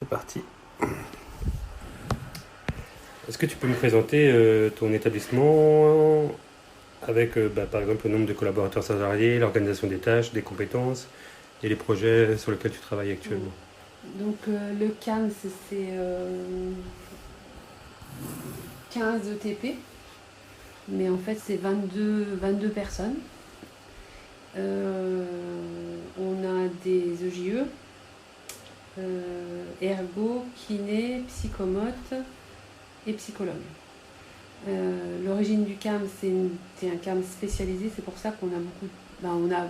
C'est parti. Est-ce que tu peux me présenter ton établissement avec par exemple le nombre de collaborateurs salariés, l'organisation des tâches, des compétences et les projets sur lesquels tu travailles actuellement? Donc le CAMS, c'est 15 ETP, mais en fait c'est 22 personnes. On a des EJE, ergo, kiné, psychomote et psychologue. L'origine du CAMS, c'est un CAMS spécialisé, c'est pour ça qu'on a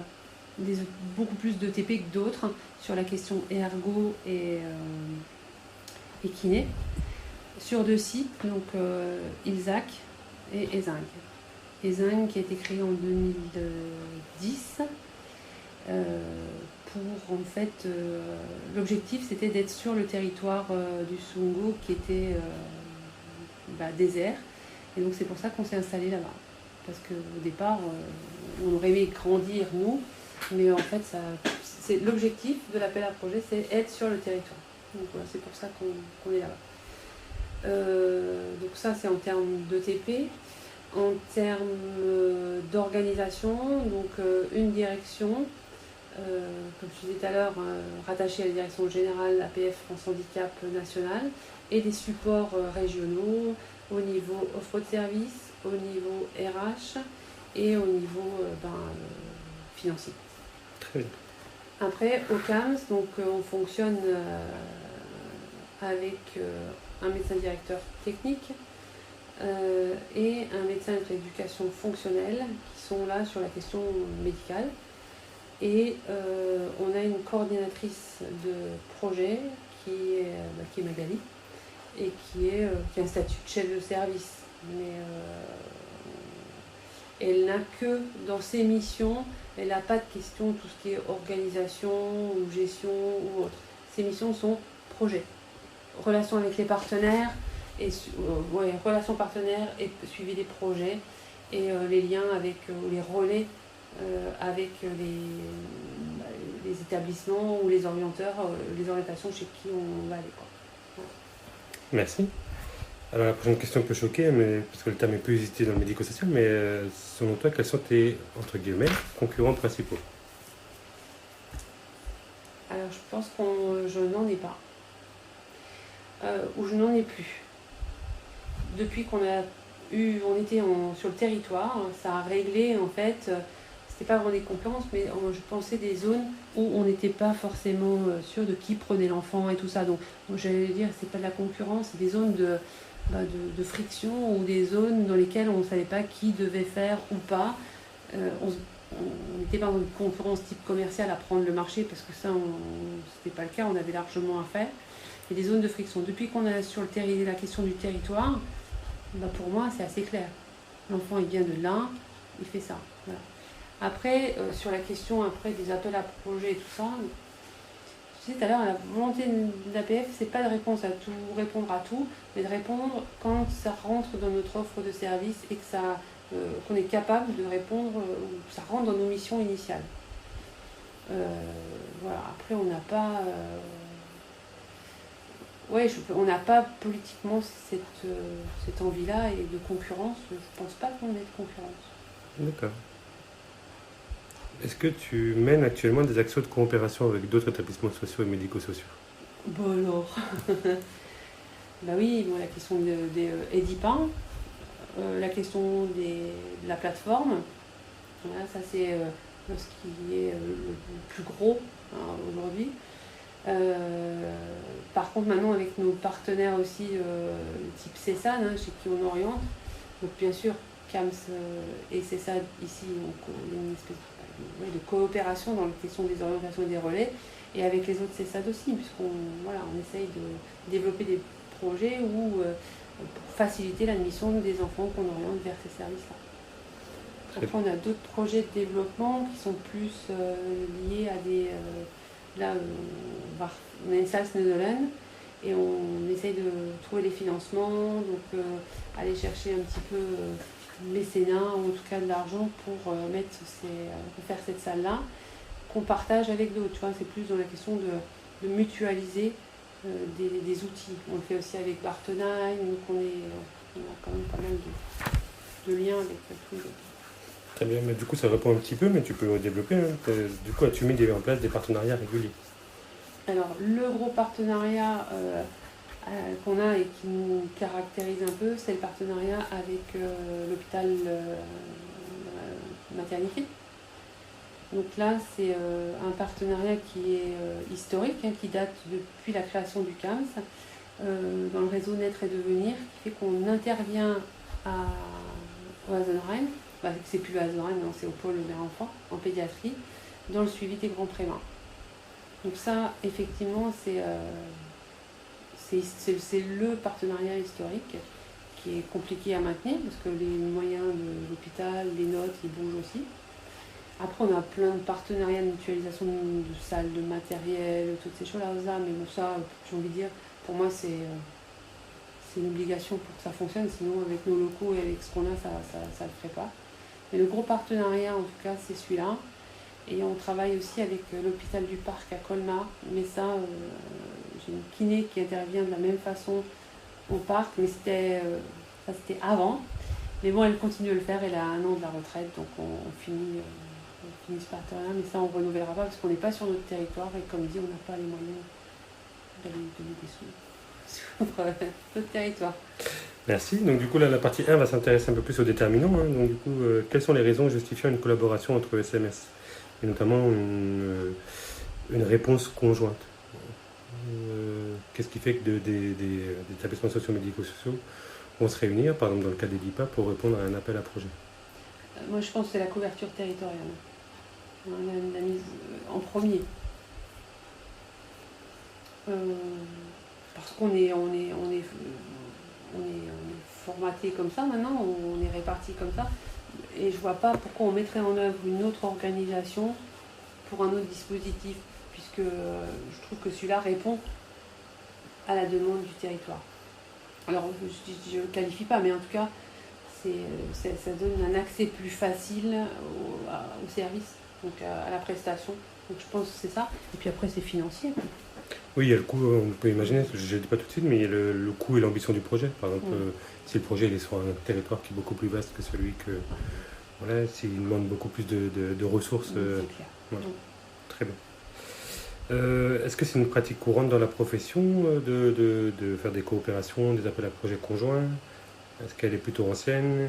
beaucoup plus d'ETP que d'autres sur la question ergo et kiné, sur 2 sites, donc Ilzac et Ézingue. Ézingue qui a été créé en 2010 pour en fait l'objectif c'était d'être sur le territoire du Sungo qui était désert, et donc c'est pour ça qu'on s'est installé là-bas, parce qu'au départ on aurait aimé grandir nous, mais en fait c'est l'objectif de l'appel à projet, c'est être sur le territoire, donc voilà, c'est pour ça qu'on est là-bas. Donc ça c'est en termes d'ETP. En termes d'organisation, donc une direction, comme je disais tout à l'heure, rattachée à la direction générale APF France Handicap National, et des supports régionaux au niveau offre de service, au niveau RH et au niveau financier. Très bien. Après, au CAMS, donc, on fonctionne avec un médecin directeur technique et un médecin de rééducation fonctionnelle qui sont là sur la question médicale. Et on a une coordinatrice de projet qui est Magali et qui a un statut de chef de service. Mais elle n'a que dans ses missions, elle n'a pas de question tout ce qui est organisation ou gestion ou autre. Ses missions sont projet, relations avec les partenaires, et relations partenaires et suivi des projets et les liens avec les relais avec les établissements ou les orienteurs, les orientations chez qui on va aller, quoi. Voilà. Merci. Alors la prochaine question peut choquer, mais, parce que le terme est peu usité dans le médico-social, mais selon toi, quels sont tes, entre guillemets, concurrents principaux? Alors je pense je n'en ai pas, ou je n'en ai plus. Depuis on était sur le territoire, ça a réglé en fait, c'était pas vraiment des concurrences, mais je pensais des zones où on n'était pas forcément sûr de qui prenait l'enfant et tout ça. Donc j'allais dire, c'est pas de la concurrence, c'est des zones de friction, ou des zones dans lesquelles on ne savait pas qui devait faire ou pas. On n'était pas dans une concurrence type commerciale à prendre le marché, parce que ça, c'était pas le cas, on avait largement à faire. Et des zones de friction. Depuis qu'on a sur la question du territoire, pour moi, c'est assez clair. L'enfant, il vient de là, il fait ça. Voilà. Après, sur la question des appels à projets et tout ça, je disais tout à l'heure, la volonté de l'APF, c'est pas de répondre à tout, mais de répondre quand ça rentre dans notre offre de service et que qu'on est capable de répondre, ou ça rentre dans nos missions initiales. Voilà. Après, on n'a pas... on n'a pas politiquement cette envie-là et de concurrence. Je pense pas qu'on ait de concurrence. D'accord. Est-ce que tu mènes actuellement des actions de coopération avec d'autres établissements sociaux et médico-sociaux? Bon alors, bah oui, la question des EDIPA, la question de la plateforme, voilà, ça c'est ce qui est le plus gros, hein, aujourd'hui. Par contre, maintenant avec nos partenaires aussi, type CESAD, hein, chez qui on oriente, donc bien sûr CAMS et CESAD ici, donc il y a une espèce de coopération dans la question des orientations et des relais, et avec les autres CESAD aussi, puisqu'on essaye de développer des projets pour faciliter l'admission des enfants qu'on oriente vers ces services-là. Après, on a d'autres projets de développement qui sont plus liés à des... là, on a une salle Snowdolen et on essaye de trouver les financements, donc aller chercher un petit peu mécénat, ou en tout cas de l'argent pour faire cette salle-là, qu'on partage avec d'autres. Tu vois, c'est plus dans la question de mutualiser des outils. On le fait aussi avec Bartenheim, donc on a quand même pas mal de liens avec tous les autres. Très bien, mais du coup ça répond un petit peu, mais tu peux développer. Hein. Du coup, as-tu mis en place des partenariats réguliers? Alors, le gros partenariat qu'on a et qui nous caractérise un peu, c'est le partenariat avec l'hôpital maternité. Donc là, c'est un partenariat qui est historique, hein, qui date depuis la création du CAMS, dans le réseau Naître et Devenir, qui fait qu'on intervient au Hasenheim, c'est plus le Hasenheim, non, c'est au pôle mère-enfant, en pédiatrie, dans le suivi des grands prémats. Donc ça, effectivement, c'est le partenariat historique qui est compliqué à maintenir, parce que les moyens de l'hôpital, les notes, ils bougent aussi. Après, on a plein de partenariats de mutualisation de salles, de matériel, toutes ces choses-là. Mais bon, ça, j'ai envie de dire, pour moi, c'est une obligation pour que ça fonctionne. Sinon, avec nos locaux et avec ce qu'on a, ça ne le ferait pas. Mais le gros partenariat, en tout cas, c'est celui-là. Et on travaille aussi avec l'hôpital du Parc à Colmar. Mais ça, j'ai une kiné qui intervient de la même façon au parc. Mais c'était avant. Mais bon, elle continue de le faire. Elle a 1 an de la retraite. Donc, on finit ce partenariat. Mais ça, on ne renouvellera pas parce qu'on n'est pas sur notre territoire. Et comme dit, on n'a pas les moyens d'aller donner des sous sur notre territoire. Merci. Donc du coup, là, la partie 1 va s'intéresser un peu plus aux déterminants. Hein. Donc du coup, quelles sont les raisons justifiant une collaboration entre SMS et notamment une réponse conjointe? Qu'est-ce qui fait que des établissements socio-médico-sociaux vont se réunir, par exemple dans le cas des DIPA, pour répondre à un appel à projet? Moi, je pense que c'est la couverture territoriale. La mise en premier. Parce qu'on est formaté comme ça maintenant, on est réparti comme ça. Et je vois pas pourquoi on mettrait en œuvre une autre organisation pour un autre dispositif, puisque je trouve que celui-là répond à la demande du territoire. Alors, je ne le qualifie pas, mais en tout cas, ça donne un accès plus facile au service, donc à la prestation. Donc je pense que c'est ça. Et puis après, c'est financier. Oui, il y a le coût, on peut imaginer, je ne dis pas tout de suite, mais il y a le coût et l'ambition du projet. Par exemple, si le projet il est sur un territoire qui est beaucoup plus vaste que celui que... Voilà, s'il demande beaucoup plus de ressources... C'est clair. Voilà. Très bien. Est-ce que c'est une pratique courante dans la profession de faire des coopérations, des appels à projets conjoints? Est-ce qu'elle est plutôt ancienne?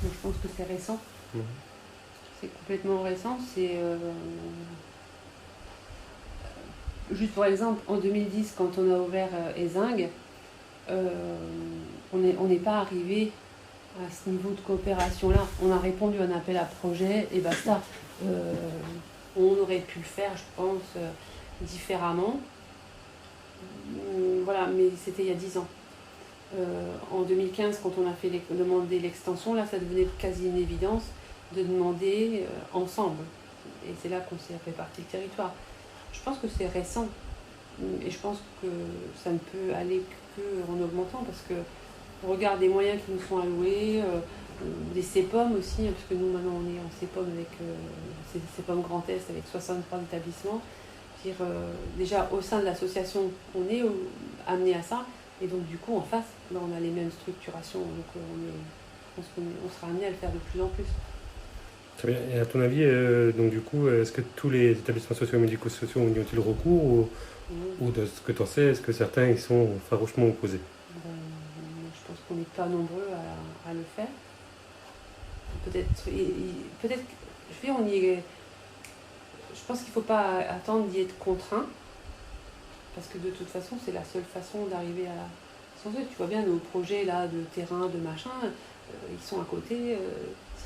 Donc, je pense que c'est récent. C'est complètement récent. C'est... Juste pour exemple, en 2010, quand on a ouvert Ezing, on n'est pas arrivé à ce niveau de coopération-là. On a répondu à un appel à projet et basta. On aurait pu le faire, je pense, différemment. Voilà, mais c'était il y a 10 ans. En 2015, quand on a fait demander l'extension, là, ça devenait quasi une évidence de demander ensemble. Et c'est là qu'on s'est réparti le territoire. Je pense que c'est récent et je pense que ça ne peut aller qu'en augmentant parce que on regarde des moyens qui nous sont alloués, des CEPOM aussi, parce que nous maintenant on est en CEPOM avec CEPOM Grand Est avec 63 établissements. Déjà au sein de l'association on est amené à ça et donc du coup en face là, on a les mêmes structurations donc je pense qu'on sera amené à le faire de plus en plus. Très bien. Et à ton avis, donc du coup, est-ce que tous les établissements socio-médico-sociaux y ont-ils recours ou de ce que tu en sais, est-ce que certains ils sont farouchement opposés? Je pense qu'on n'est pas nombreux à le faire. Peut-être, on y est. Je pense qu'il ne faut pas attendre d'y être contraint, parce que de toute façon, c'est la seule façon d'arriver à la santé. Tu vois bien nos projets là de terrain, de machin, ils sont à côté.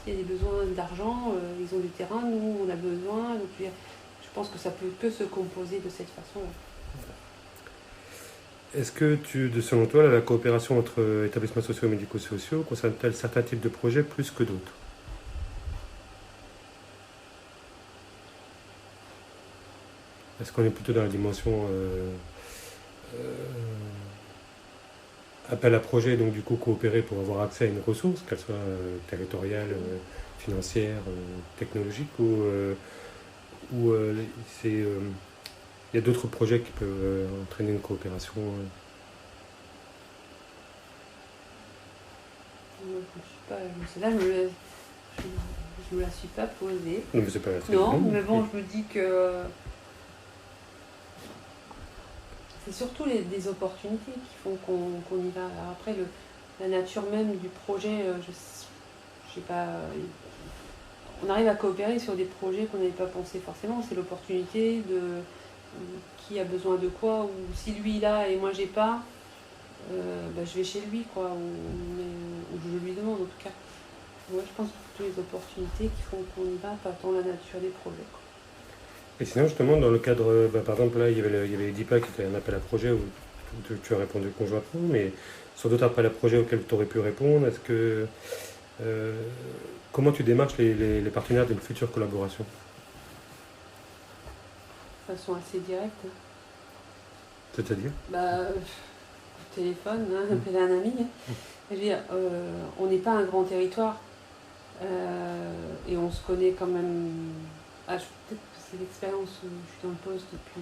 S'il y a des besoins d'argent, ils ont du terrain, nous on a besoin. Donc, je pense que ça peut que se composer de cette façon-là. Est-ce que selon toi, la coopération entre établissements sociaux et médico-sociaux concerne-t-elle certains types de projets plus que d'autres? Est-ce qu'on est plutôt dans la dimension appel à projet, donc du coup coopérer pour avoir accès à une ressource, qu'elle soit territoriale, financière, technologique, ou c'est il y a d'autres projets qui peuvent entraîner une coopération. Là, je me la suis pas posée. Non, mais c'est pas très Non, bon. mais bon, je me dis que c'est surtout des opportunités qui font qu'on y va. Alors après, la nature même du projet, je sais pas. On arrive à coopérer sur des projets qu'on n'avait pas pensé forcément. C'est l'opportunité de qui a besoin de quoi, ou si lui il a et moi j'ai pas, je vais chez lui, quoi, ou je lui demande en tout cas. Moi je pense que c'est plutôt les opportunités qui font qu'on y va, pas tant la nature des projets, quoi. Et sinon, justement, dans le cadre, par exemple, là, il y avait l'EDIPA qui était un appel à projet où tu as répondu conjointement, mais sur d'autres appels à projet auxquels tu aurais pu répondre, est-ce que comment tu démarches les partenaires d'une future collaboration? De façon assez directe. C'est-à-dire? Téléphone, appeler un ami. Je veux dire, on n'est pas un grand territoire et on se connaît quand même. Peut-être que c'est l'expérience où je suis dans le poste depuis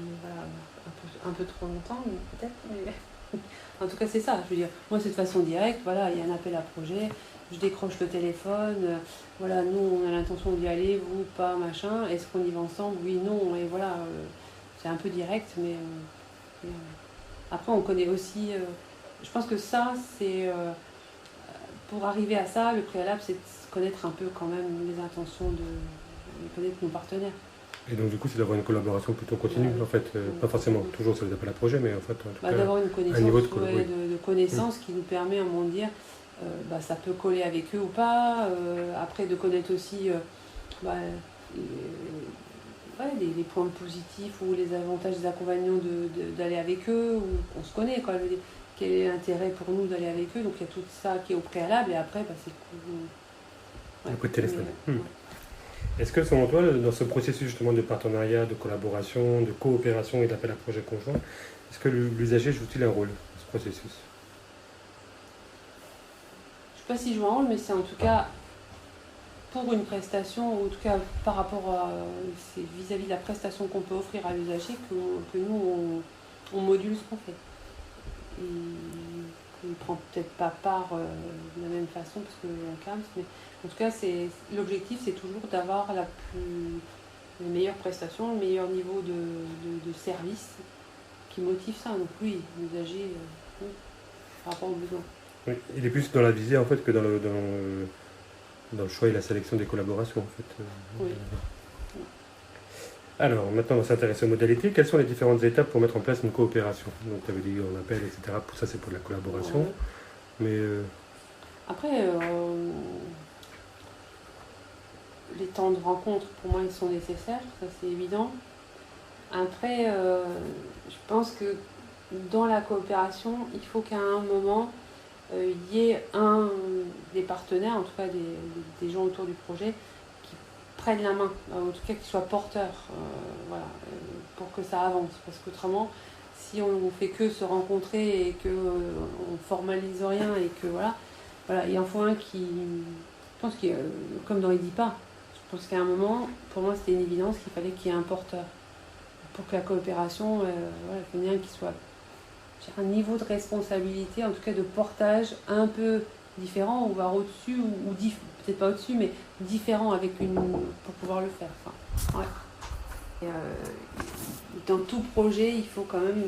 un peu trop longtemps, peut-être. Mais en tout cas, c'est ça. Je veux dire, moi, c'est de façon directe. Voilà, il y a un appel à projet. Je décroche le téléphone. Voilà, nous, on a l'intention d'y aller, vous, pas, machin. Est-ce qu'on y va ensemble? Oui, non. Et voilà, c'est un peu direct, mais après, on connaît aussi. Je pense que ça, c'est pour arriver à ça, le préalable, c'est de connaître un peu quand même les intentions de connaître nos partenaires. Et donc, du coup, c'est d'avoir une collaboration plutôt continue, en fait. Pas forcément toujours sur les appels à projet, mais en fait, en tout cas, d'avoir une connaissance, un niveau de connaissance qui nous permet à un moment de dire ça peut coller avec eux ou pas. Après, de connaître aussi les points positifs ou les avantages, les inconvénients d'aller avec eux, ou on se connaît, quoi. Quel est l'intérêt pour nous d'aller avec eux? Donc il y a tout ça qui est au préalable, et après, c'est le coup de téléphone. Est-ce que, selon toi, dans ce processus justement de partenariat, de collaboration, de coopération et d'appel à projet conjoint, est-ce que l'usager joue-t-il un rôle dans ce processus? Je ne sais pas si je joue un rôle, mais c'est en tout cas pour une prestation, ou en tout cas par rapport à c'est vis-à-vis de la prestation qu'on peut offrir à l'usager que nous on module ce qu'on fait. Il ne prend peut-être pas part de la même façon parce qu'on calme, mais en tout cas l'objectif c'est toujours d'avoir les meilleures prestations, le meilleur niveau de service qui motive ça. Donc oui, l'usager par rapport aux besoins. Oui, il est plus dans la visée en fait que dans le choix et la sélection des collaborations en fait. Oui. Alors, maintenant, on va s'intéresser aux modalités. Quelles sont les différentes étapes pour mettre en place une coopération? Donc, tu avais dit on appelle, etc. Pour ça, c'est pour la collaboration. Mais après, les temps de rencontre, pour moi, ils sont nécessaires. Ça, c'est évident. Après, je pense que dans la coopération, il faut qu'à un moment, il y ait des partenaires, en tout cas des gens autour du projet, prennent la main, en tout cas qu'ils soient porteurs, pour que ça avance. Parce qu'autrement, si on fait que se rencontrer et qu'on formalise rien et que voilà, il en faut un qui, je pense qu'il comme dans EDIPA, je pense qu'à un moment, pour moi c'était une évidence qu'il fallait qu'il y ait un porteur. Pour que la coopération, il y en ait un qui soit un niveau de responsabilité, en tout cas de portage un peu différent, ou voire au-dessus, ou peut-être pas au-dessus, mais différent pour pouvoir le faire. Enfin, ouais. Dans tout projet, il faut quand même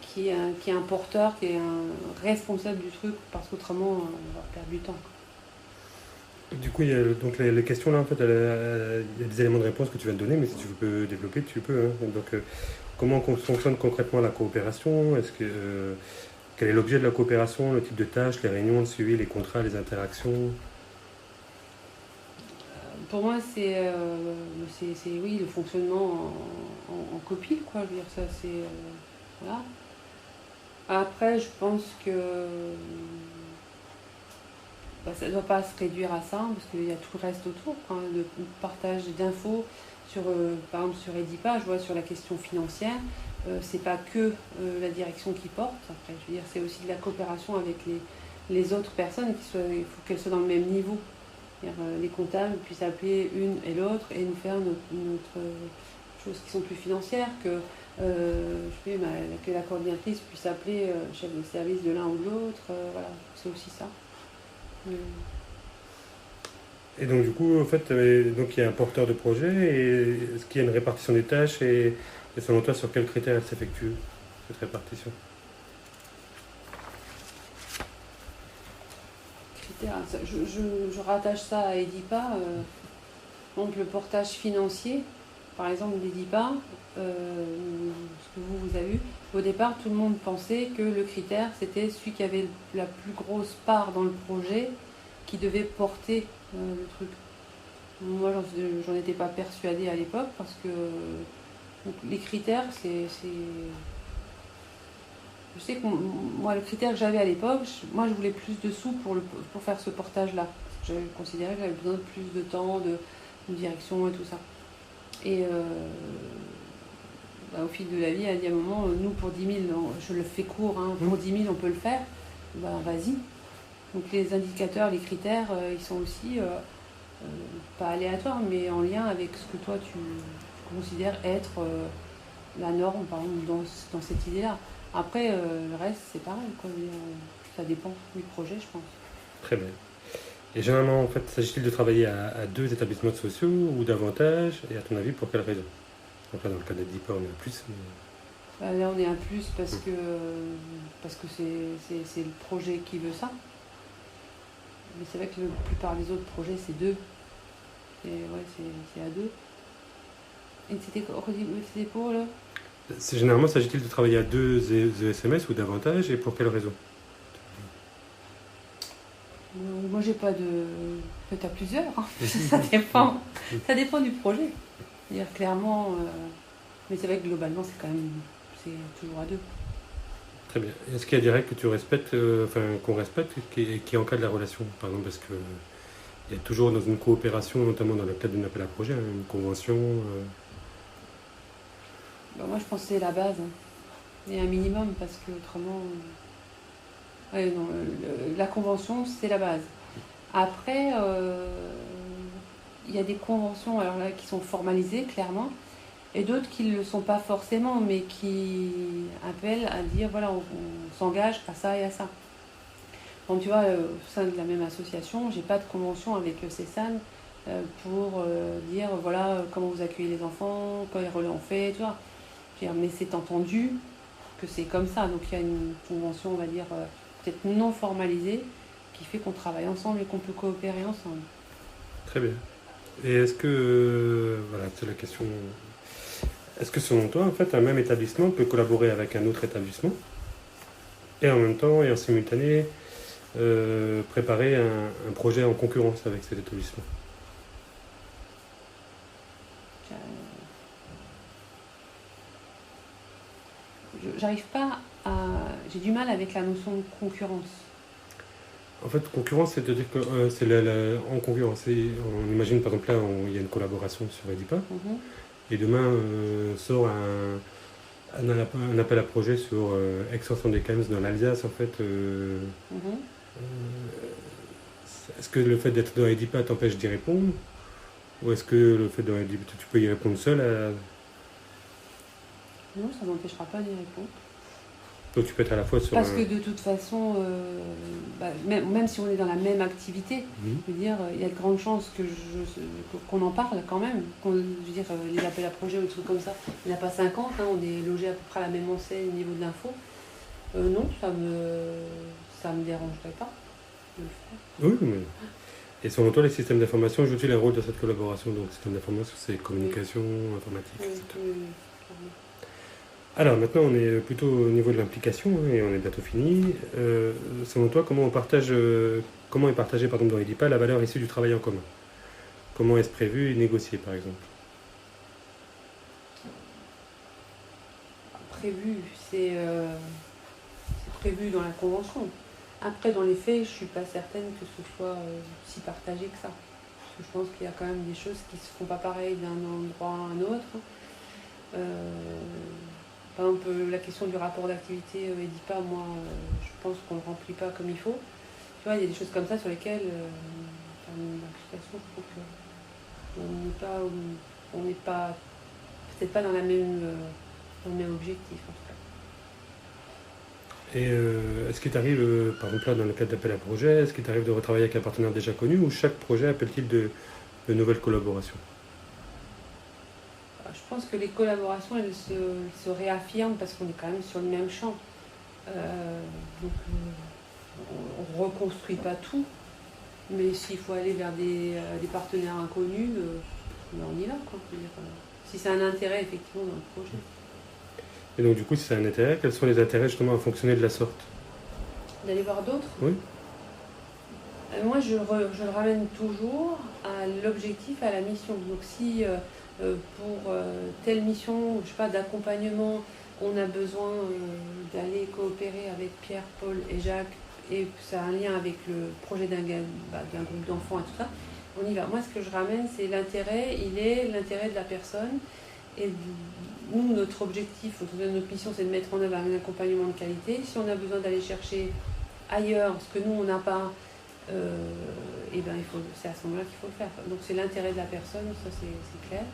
qu'il y ait un porteur, qu'il y ait un responsable du truc, parce qu'autrement, on va perdre du temps. Du coup, il y a donc les questions là, en fait, il y a des éléments de réponse que tu viens de donner, mais si tu peux développer, tu peux. Hein. Donc, comment fonctionne concrètement la coopération? Quel est l'objet de la coopération, le type de tâches, les réunions, le suivi, les contrats, les interactions? Pour moi, c'est oui, le fonctionnement en copie, quoi. Je veux dire, ça, c'est voilà. Après, je pense que ça ne doit pas se réduire à ça, parce qu'il y a tout le reste autour, quoi, de partage d'infos par exemple sur EDIPA, je vois sur la question financière, c'est pas que la direction qui porte. Après, je veux dire, c'est aussi de la coopération avec les autres personnes, il faut qu'elles soient dans le même niveau. Les comptables puissent appeler une et l'autre et nous faire notre chose qui sont plus financières, que Que la coordinatrice puisse appeler le chef de service de l'un ou de l'autre, voilà, c'est aussi ça. Et donc du coup, en fait, donc il y a un porteur de projet, et est-ce qu'il y a une répartition des tâches, et selon toi, sur quels critères elle s'effectue, cette répartition? Critères, je rattache ça à EDIPA, donc le portage financier, par exemple d'EDIPA, ce que vous avez eu, au départ, tout le monde pensait que le critère, c'était celui qui avait la plus grosse part dans le projet, qui devait porter le truc. Moi, j'en étais pas persuadée à l'époque, parce que donc, les critères, c'est... Je sais que moi, le critère que j'avais à l'époque, moi, je voulais plus de sous pour faire ce portage-là. Je considérais que j'avais besoin de plus de temps, de direction et tout ça. Et au fil de la vie, à un moment, nous, pour 10 000, je le fais court, hein, pour 10 000, on peut le faire, vas-y. Donc les indicateurs, les critères, ils sont aussi pas aléatoires, mais en lien avec ce que toi, tu considères être la norme, par exemple, dans cette idée-là. Après, le reste, c'est pareil, quoi. Ça dépend du projet, je pense. Très bien. Et généralement, en fait, s'agit-il de travailler à 2 établissements sociaux ou davantage? Et à ton avis, pour quelle raison? Enfin, dans le cas d'EDIPA, on est à plus. Mais... Là, on est à plus parce que c'est le projet qui veut ça. Mais c'est vrai que la plupart des autres projets, c'est 2. C'est à 2. Et c'était pour là? Généralement, s'agit-il de travailler à 2 ESMS ou davantage, et pour quelle raison? Moi, j'ai pas de... Peut-être à plusieurs, hein. Ça dépend. Ça dépend du projet. Dire clairement... Mais c'est vrai que globalement, c'est quand même... C'est toujours à 2. Très bien. Est-ce qu'il y a des règles que tu respectes, qu'on respecte, qui encadrent la relation? Par exemple, parce que il y a toujours dans une coopération, notamment dans le cadre d'un appel à projet, hein, une convention... Moi, je pense que c'est la base. Hein. Il y a un minimum, parce que autrement... la convention, c'est la base. Après, il y a des conventions alors là, qui sont formalisées, clairement, et d'autres qui ne le sont pas forcément, mais qui appellent à dire, voilà, on s'engage à ça et à ça. Donc, tu vois, au sein de la même association, j'ai pas de convention avec CESAN pour dire, voilà, comment vous accueillez les enfants, quand les relais ont fait, tu vois. Mais c'est entendu que c'est comme ça. Donc, il y a une convention, on va dire, peut-être non formalisée, qui fait qu'on travaille ensemble et qu'on peut coopérer ensemble. Très bien. Et est-ce que, voilà, c'est la question, est-ce que selon toi, en fait, un même établissement peut collaborer avec un autre établissement et en même temps et en simultané préparer un projet en concurrence avec cet établissement? J'arrive pas à... J'ai du mal avec la notion de concurrence. En fait, concurrence, c'est-à-dire que c'est en concurrence. On imagine, par exemple, là, il y a une collaboration sur EDIPA, et demain sort un appel à projet sur extension des CAMS dans l'Alsace, en fait. Est-ce que le fait d'être dans EDIPA t'empêche d'y répondre? Ou est-ce que le fait d'être dans EDIPA, tu peux y répondre seul Non, ça ne m'empêchera pas d'y répondre. Donc tu peux être à la fois sur... Parce que de toute façon, même si on est dans la même activité, je veux dire, il y a de grandes chances qu'on en parle quand même. Je veux dire, les appels à projets ou des trucs comme ça, il n'y en a pas 50, hein, on est logé à peu près à la même enseigne au niveau de l'info. Non, ça me dérangerait pas de le faire. Oui, mais... Et selon toi, les systèmes d'information jouent-ils un rôle dans cette collaboration? Donc, système d'information, c'est communication, informatique, etc. Oui. Alors, maintenant, on est plutôt au niveau de l'implication, hein, et on est bientôt fini. Selon toi, comment est partagée, par exemple, dans EDIPA, la valeur issue du travail en commun? Comment est-ce prévu et négocié, par exemple? Prévu, c'est prévu dans la convention. Après, dans les faits, je ne suis pas certaine que ce soit si partagé que ça. Parce que je pense qu'il y a quand même des choses qui ne se font pas pareil d'un endroit à un autre. Par exemple, la question du rapport d'activité EDIPA, moi, je pense qu'on ne le remplit pas comme il faut. Tu vois, il y a des choses comme ça sur lesquelles, l'implication, je trouve qu'on n'est pas peut-être pas dans la même dans le même objectif en tout cas. Et est-ce qu'il t'arrive, par exemple là dans le cadre d'appel à projet, est-ce qu'il t'arrive de retravailler avec un partenaire déjà connu ou chaque projet appelle-t-il de nouvelles collaborations? Je pense que les collaborations elles se réaffirment parce qu'on est quand même sur le même champ. Donc on ne reconstruit pas tout, mais s'il faut aller vers des partenaires inconnus, on y va quoi. Si c'est un intérêt effectivement dans le projet. Et donc du coup si c'est un intérêt, quels sont les intérêts justement à fonctionner de la sorte? D'aller voir d'autres. Oui. Moi je le ramène toujours à l'objectif, à la mission. Donc si pour telle mission, je sais pas, d'accompagnement, on a besoin d'aller coopérer avec Pierre, Paul et Jacques, et ça a un lien avec le projet d'un groupe d'enfants et tout ça, on y va. Moi, ce que je ramène, c'est l'intérêt, l'intérêt de la personne. Et nous, notre objectif, notre mission, c'est de mettre en œuvre un accompagnement de qualité. Si on a besoin d'aller chercher ailleurs ce que nous, on n'a pas, et ben, c'est à ce moment-là qu'il faut le faire. Donc, c'est l'intérêt de la personne, ça c'est clair.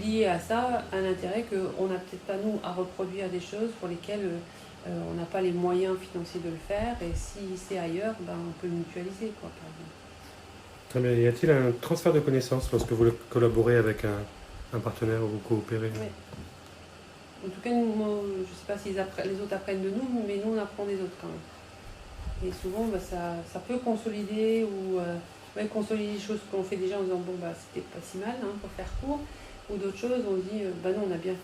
Lié à ça, un intérêt qu'on n'a peut-être pas, nous, à reproduire des choses pour lesquelles on n'a pas les moyens financiers de le faire. Et si c'est ailleurs, ben, on peut mutualiser, quoi, par exemple. Très bien. Y a-t-il un transfert de connaissances lorsque vous collaborez avec un partenaire ou vous coopérez? Oui. En tout cas, nous, je ne sais pas si les autres apprennent de nous, mais nous, on apprend des autres quand même. Et souvent, bah, ça peut consolider ou consolider les choses qu'on fait déjà en disant bon, bah, c'était pas si mal hein, pour faire court. Ou d'autres choses, on se dit bah non, on a bien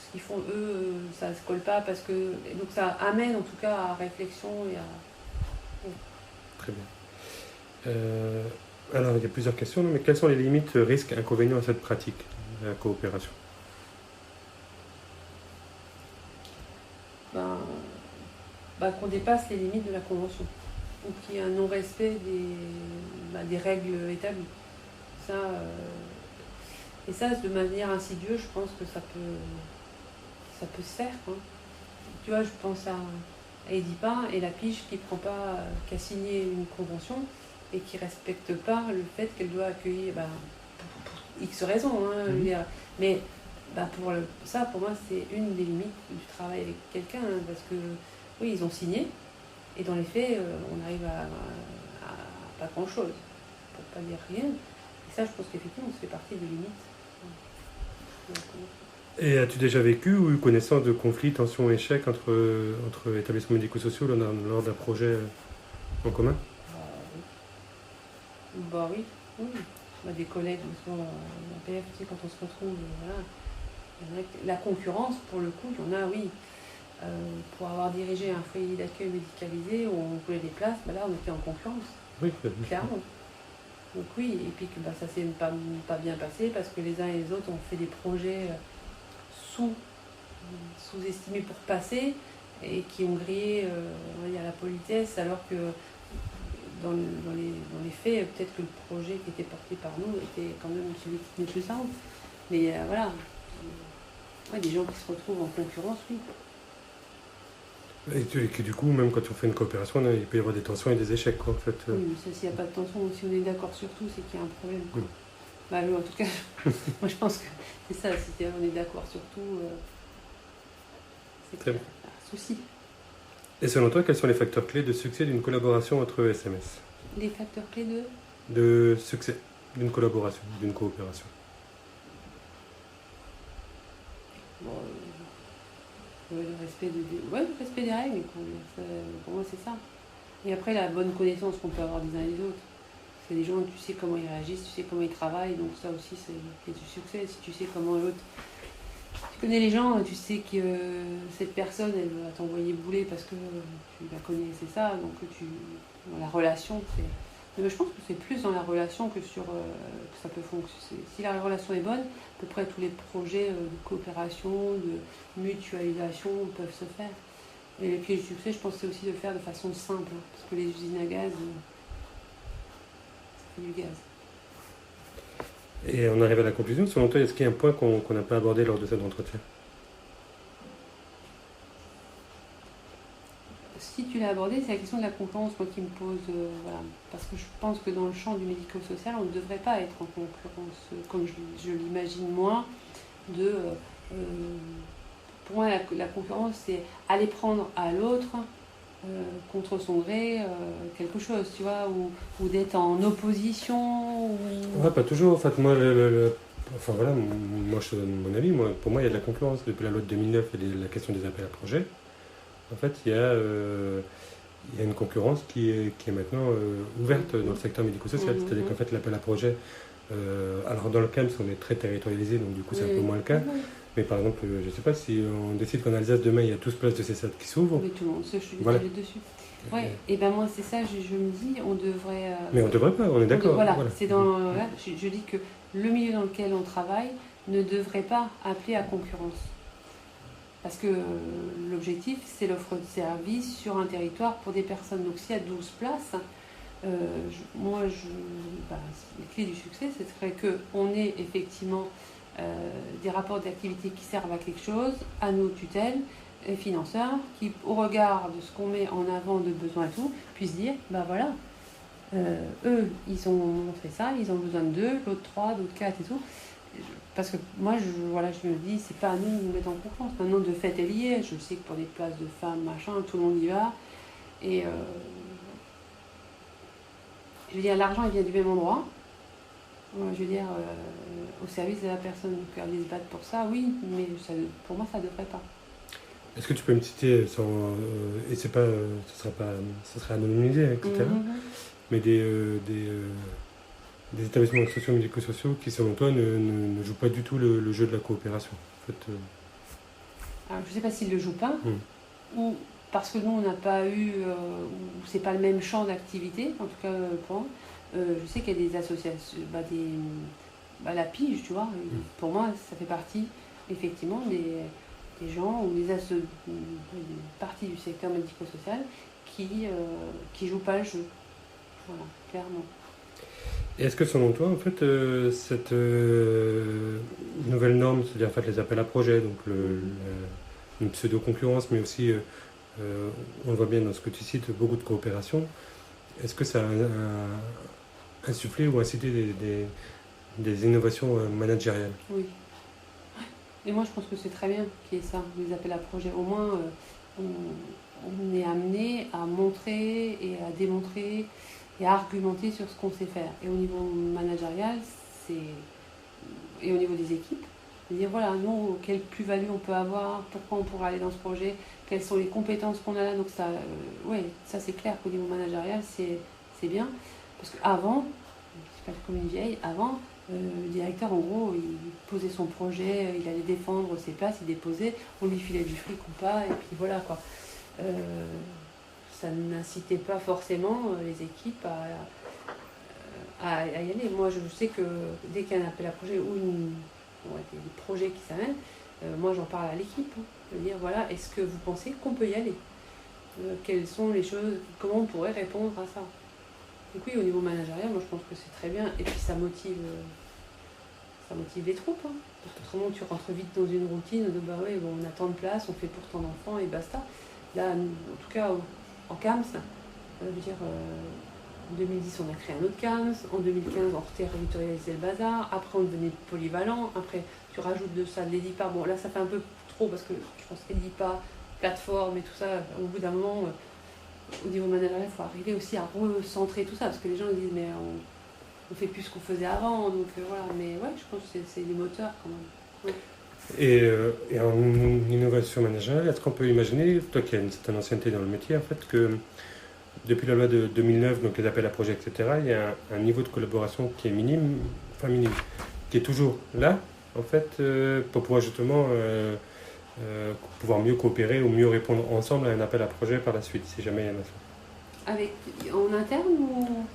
ce qu'ils font eux, ça ne se colle pas parce que. Et donc ça amène en tout cas à réflexion et à. Oui. Très bien. Alors, il y a plusieurs questions, mais quelles sont les limites, risques, inconvénients à cette pratique, la coopération? Qu'on dépasse les limites de la convention, ou qu'il y ait un non-respect des règles établies. Ça, et ça, de manière insidieuse, je pense que ça peut se faire. Hein. Tu vois, je pense à Edipa et la Pige qui a signé une convention et qui ne respecte pas le fait qu'elle doit accueillir, pour X raisons. Hein, mais ça, pour moi, c'est une des limites du travail avec quelqu'un, hein, parce que oui, ils ont signé, et dans les faits, on arrive à pas grand-chose, pour pas dire rien. Et ça, je pense qu'effectivement, ça fait partie des limites. Et as-tu déjà vécu ou eu connaissance de conflits, tensions, échecs entre établissements médico-sociaux lors d'un projet en commun? Oui. Des collègues, souvent en PF, tu sais, quand on se retrouve, voilà, la concurrence, pour le coup, il y en a, oui. Pour avoir dirigé un foyer d'accueil médicalisé où on voulait des places, là on était en concurrence, oui, clairement. Donc oui, et puis que ça s'est pas bien passé parce que les uns et les autres ont fait des projets sous-estimés pour passer et qui ont grillé on va dire, la politesse, alors que dans les faits, peut-être que le projet qui était porté par nous était quand même celui qui tenait plus simple. Mais voilà, des gens qui se retrouvent en concurrence, oui. Et que du coup, même quand on fait une coopération, il peut y avoir des tensions et des échecs, quoi, en fait. Oui, mais s'il n'y a pas de tension, si on est d'accord sur tout, c'est qu'il y a un problème. Quoi. En tout cas, moi je pense que c'est ça, si on est d'accord sur tout, c'est qu'il y a un souci. Et selon toi, quels sont les facteurs clés de succès d'une collaboration entre SMS? Les facteurs clés de succès d'une collaboration, d'une coopération? Le respect des règles, pour moi c'est ça. Et après la bonne connaissance qu'on peut avoir des uns et des autres. C'est des gens, tu sais comment ils réagissent, tu sais comment ils travaillent, donc ça aussi c'est du succès. Si tu sais comment l'autre... Tu connais les gens, tu sais que cette personne elle va t'envoyer bouler parce que tu la connais, c'est ça, donc la relation, c'est... Mais je pense que c'est plus dans la relation que sur que ça peut fonctionner. Si la relation est bonne, à peu près tous les projets de coopération, de mutualisation peuvent se faire. Et les clés du succès, je pense que c'est aussi de le faire de façon simple, hein, parce que les usines à gaz, ça fait du gaz. Et on arrive à la conclusion. Selon toi, est-ce qu'il y a un point qu'on n'a pas abordé lors de cet entretien? Si tu l'as abordé, c'est la question de la concurrence moi, qui me pose. Voilà. Parce que je pense que dans le champ du médico-social, on ne devrait pas être en concurrence, comme je l'imagine moi, de pour moi, la concurrence, c'est aller prendre à l'autre, contre son gré, quelque chose, tu vois, ou d'être en opposition. Ou... Ouais, pas toujours. En fait, moi, enfin voilà, moi je te donne mon avis. Pour moi, il y a de la concurrence. Depuis la loi de 2009 et la question des appels à projets, en fait, il y a une concurrence qui est maintenant ouverte dans le secteur médico-social. C'est-à-dire qu'en fait, l'appel à projet, alors dans le CAMS, on est très territorialisé, donc du coup, c'est un peu moins le cas. Mais par exemple, je ne sais pas si on décide qu'en Alsace, demain, il y a 12 places de CESAT qui s'ouvrent. Mais tout le monde se chute voilà. dessus. Ouais, et ben moi, c'est ça, je me dis, on devrait. Mais on ne devrait pas, on est d'accord. Voilà, c'est dans. Je dis que le milieu dans lequel on travaille ne devrait pas appeler à concurrence. Parce que l'objectif, c'est l'offre de service sur un territoire pour des personnes. Donc, s'il y a 12 places, les clés du succès, ce serait qu'on ait effectivement des rapports d'activité qui servent à quelque chose, à nos tutelles et financeurs, qui, au regard de ce qu'on met en avant de besoins et tout, puissent dire, ben voilà, eux, ils ont fait ça, ils ont besoin de 2, l'autre 3, d'autres 4 et tout. Parce que moi, je me dis, c'est pas à nous de nous mettre en confiance. Maintenant, de fait est lié. Je sais que pour des places de femmes, machin, tout le monde y va. Et je veux dire, l'argent, il vient du même endroit. Je veux dire, au service de la personne. Donc, aller se battre pour ça, oui, mais pour moi, ça ne devrait pas. Est-ce que tu peux me citer, et c'est pas, ce sera anonymisé, etc., mais des établissements sociaux médico-sociaux qui, selon toi, ne jouent pas du tout le jeu de la coopération. En fait, alors, je ne sais pas s'ils ne le jouent pas, ou parce que nous, on n'a pas eu, ou c'est pas le même champ d'activité, en tout cas pour moi. Je sais qu'il y a des associations, la pige, tu vois, pour moi, ça fait partie, effectivement, des gens ou des parties du secteur médico-social qui jouent pas le jeu. Voilà, clairement. Et est-ce que selon toi, en fait, cette nouvelle norme, c'est-à-dire en fait, les appels à projets, donc une pseudo-concurrence, mais aussi, on le voit bien dans ce que tu cites, beaucoup de coopération, est-ce que ça a insufflé ou incité des innovations managériales? Oui. Et moi, je pense que c'est très bien qu'il y ait ça, les appels à projets. Au moins, on est amené à montrer et à démontrer et à argumenter sur ce qu'on sait faire. Et au niveau managérial, et au niveau des équipes, de dire voilà, nous, quelle plus-value on peut avoir, pourquoi on pourrait aller dans ce projet, quelles sont les compétences qu'on a là. Donc ça, ça c'est clair qu'au niveau managérial, c'est bien. Parce qu'avant, je ne sais pas comme une vieille, avant, le directeur, en gros, il posait son projet, il allait défendre ses places, il déposait, on lui filait du fric ou pas, et puis voilà quoi. Ça n'incitait pas forcément les équipes à y aller. Moi, je sais que dès qu'il y a un appel à projet ou des projets qui s'amènent, moi, j'en parle à l'équipe. Je veux dire, voilà, est-ce que vous pensez qu'on peut y aller? Quelles sont les choses, comment on pourrait répondre à ça? Donc oui, au niveau managérial, moi, je pense que c'est très bien. Et puis, ça motive les troupes. Autrement, tu rentres vite dans une routine de, on a tant de place, on fait pour tant d'enfants et basta. Là, en tout cas, en CAMS, je veux dire, en 2010, on a créé un autre CAMS, en 2015, on territorialisait le bazar, après, on devenait polyvalent, après, tu rajoutes de ça de l'EDIPA. Bon, là, ça fait un peu trop parce que je pense qu'EDIPA, plateforme et tout ça, au bout d'un moment, au niveau managérial, il faut arriver aussi à recentrer tout ça parce que les gens disent, mais on fait plus ce qu'on faisait avant, donc voilà. Mais ouais, je pense que c'est les moteurs quand même. Ouais. Et en innovation managériale, est-ce qu'on peut imaginer, toi qui as une certaine ancienneté dans le métier, en fait, que depuis la loi de 2009, donc les appels à projets, etc., il y a un niveau de collaboration qui est minime, qui est toujours là, en fait, pour pouvoir justement pouvoir mieux coopérer ou mieux répondre ensemble à un appel à projet par la suite, si jamais il y en a ça. En interne ou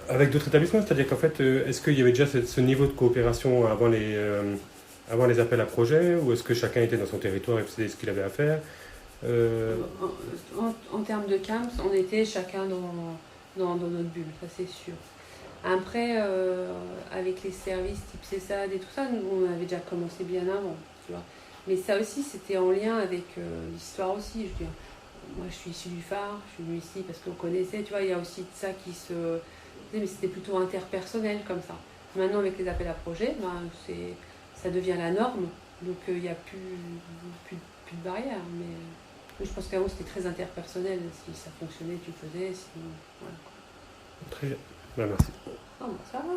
avec d'autres établissements, c'est-à-dire qu'en fait, est-ce qu'il y avait déjà ce niveau de coopération avant les appels à projets, ou est-ce que chacun était dans son territoire et faisait ce qu'il avait à faire? En termes de CAMS, on était chacun dans notre bulle, ça c'est sûr. Après, avec les services type CESAD et tout ça, nous, on avait déjà commencé bien avant, tu vois. Mais ça aussi, c'était en lien avec l'histoire aussi. Je veux dire, moi, je suis issue du phare, je suis venue ici parce qu'on connaissait, tu vois, il y a aussi de ça qui se... Mais c'était plutôt interpersonnel comme ça. Maintenant, avec les appels à projets, ça devient la norme. Donc, il n'y a plus plus de barrière. Mais je pense qu'avant, c'était très interpersonnel. Si ça fonctionnait, tu faisais. Sinon, voilà. Très bien. Bah, merci. Ah, bah, ça va.